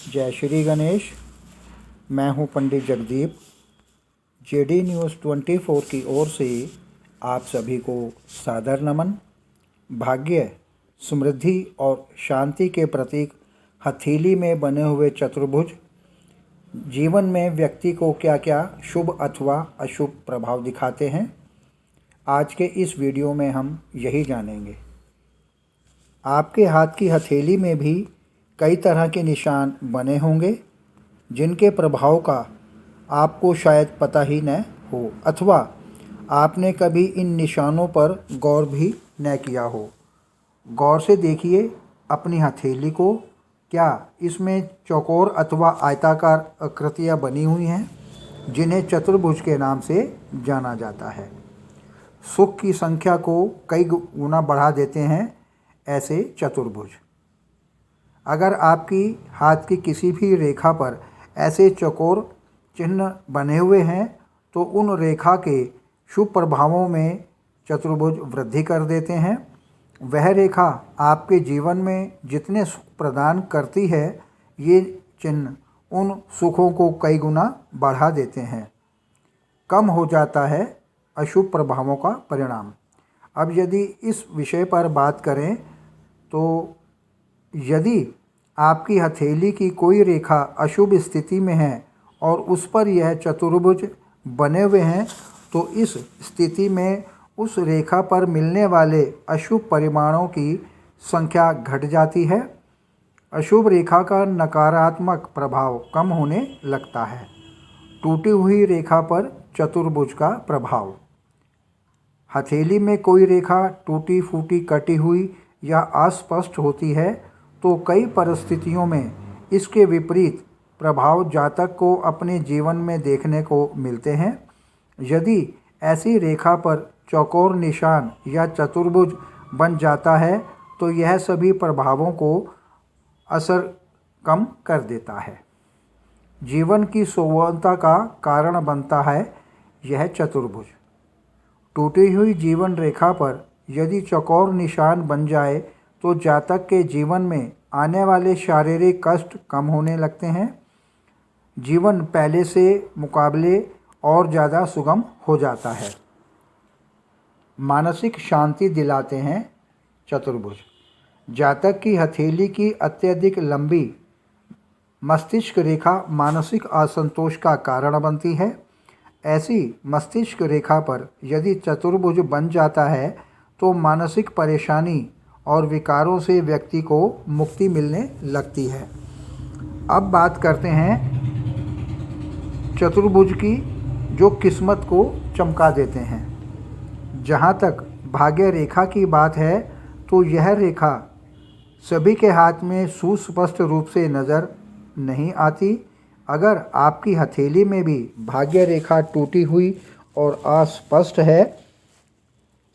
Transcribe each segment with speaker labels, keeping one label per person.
Speaker 1: जय श्री गणेश। मैं हूं पंडित जगदीप। जेडी न्यूज़ 24 की ओर से आप सभी को सादर नमन। भाग्य, समृद्धि और शांति के प्रतीक हथेली में बने हुए चतुर्भुज जीवन में व्यक्ति को क्या क्या शुभ अथवा अशुभ प्रभाव दिखाते हैं, आज के इस वीडियो में हम यही जानेंगे। आपके हाथ की हथेली में भी कई तरह के निशान बने होंगे जिनके प्रभाव का आपको शायद पता ही न हो, अथवा आपने कभी इन निशानों पर गौर भी न किया हो। गौर से देखिए अपनी हथेली को, क्या इसमें चौकोर अथवा आयताकार आकृतियाँ बनी हुई हैं जिन्हें चतुर्भुज के नाम से जाना जाता है। सुख की संख्या को कई गुना बढ़ा देते हैं ऐसे चतुर्भुज। अगर आपकी हाथ की किसी भी रेखा पर ऐसे चौकोर चिन्ह बने हुए हैं तो उन रेखा के शुभ प्रभावों में चतुर्भुज वृद्धि कर देते हैं। वह रेखा आपके जीवन में जितने सुख प्रदान करती है, ये चिन्ह उन सुखों को कई गुना बढ़ा देते हैं। कम हो जाता है अशुभ प्रभावों का परिणाम। अब यदि इस विषय पर बात करें तो यदि आपकी हथेली की कोई रेखा अशुभ स्थिति में है और उस पर यह चतुर्भुज बने हुए हैं तो इस स्थिति में उस रेखा पर मिलने वाले अशुभ परिमाणों की संख्या घट जाती है। अशुभ रेखा का नकारात्मक प्रभाव कम होने लगता है। टूटी हुई रेखा पर चतुर्भुज का प्रभाव। हथेली में कोई रेखा टूटी फूटी, कटी हुई या अस्पष्ट होती है तो कई परिस्थितियों में इसके विपरीत प्रभाव जातक को अपने जीवन में देखने को मिलते हैं। यदि ऐसी रेखा पर चौकोर निशान या चतुर्भुज बन जाता है तो यह सभी प्रभावों को असर कम कर देता है। जीवन की सुगमता का कारण बनता है यह चतुर्भुज। टूटी हुई जीवन रेखा पर यदि चौकोर निशान बन जाए तो जातक के जीवन में आने वाले शारीरिक कष्ट कम होने लगते हैं। जीवन पहले से मुकाबले और ज़्यादा सुगम हो जाता है। मानसिक शांति दिलाते हैं चतुर्भुज। जातक की हथेली की अत्यधिक लंबी मस्तिष्क रेखा मानसिक असंतोष का कारण बनती है। ऐसी मस्तिष्क रेखा पर यदि चतुर्भुज बन जाता है तो मानसिक परेशानी और विकारों से व्यक्ति को मुक्ति मिलने लगती है। अब बात करते हैं चतुर्भुज की जो किस्मत को चमका देते हैं। जहाँ तक भाग्य रेखा की बात है तो यह रेखा सभी के हाथ में सुस्पष्ट रूप से नज़र नहीं आती। अगर आपकी हथेली में भी भाग्य रेखा टूटी हुई और अस्पष्ट है,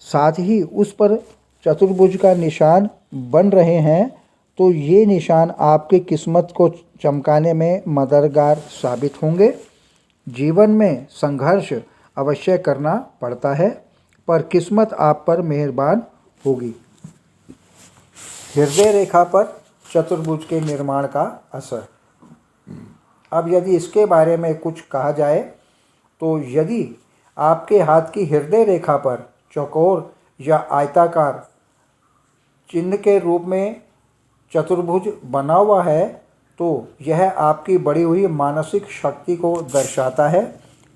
Speaker 1: साथ ही उस पर चतुर्भुज का निशान बन रहे हैं तो ये निशान आपकी किस्मत को चमकाने में मददगार साबित होंगे। जीवन में संघर्ष अवश्य करना पड़ता है पर किस्मत आप पर मेहरबान होगी। हृदय रेखा पर चतुर्भुज के निर्माण का असर। अब यदि इसके बारे में कुछ कहा जाए तो यदि आपके हाथ की हृदय रेखा पर चौकोर या आयताकार चिन्ह के रूप में चतुर्भुज बना हुआ है तो यह आपकी बढ़ी हुई मानसिक शक्ति को दर्शाता है।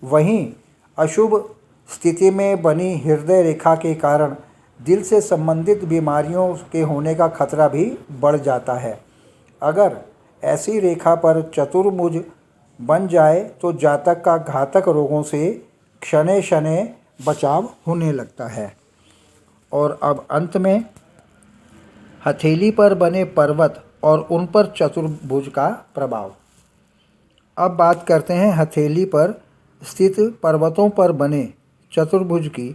Speaker 1: वहीं अशुभ स्थिति में बनी हृदय रेखा के कारण दिल से संबंधित बीमारियों के होने का खतरा भी बढ़ जाता है। अगर ऐसी रेखा पर चतुर्भुज बन जाए तो जातक का घातक रोगों से क्षणे क्षणे बचाव होने लगता है। और अब अंत में हथेली पर बने पर्वत और उन पर चतुर्भुज का प्रभाव। अब बात करते हैं हथेली पर स्थित पर्वतों पर बने चतुर्भुज की।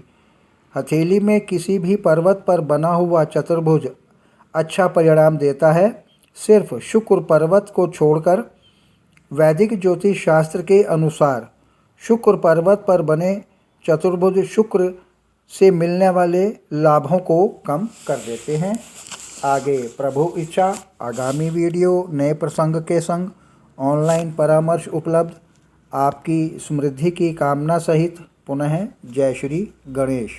Speaker 1: हथेली में किसी भी पर्वत पर बना हुआ चतुर्भुज अच्छा परिणाम देता है। सिर्फ शुक्र पर्वत को छोड़कर वैदिक ज्योतिष शास्त्र के अनुसार शुक्र पर्वत पर बने चतुर्भुज शुक्र से मिलने वाले लाभों को कम कर देते हैं। आगे प्रभु इच्छा आगामी वीडियो नए प्रसंग के संग ऑनलाइन परामर्श उपलब्ध। आपकी समृद्धि की कामना सहित पुनः जय श्री गणेश।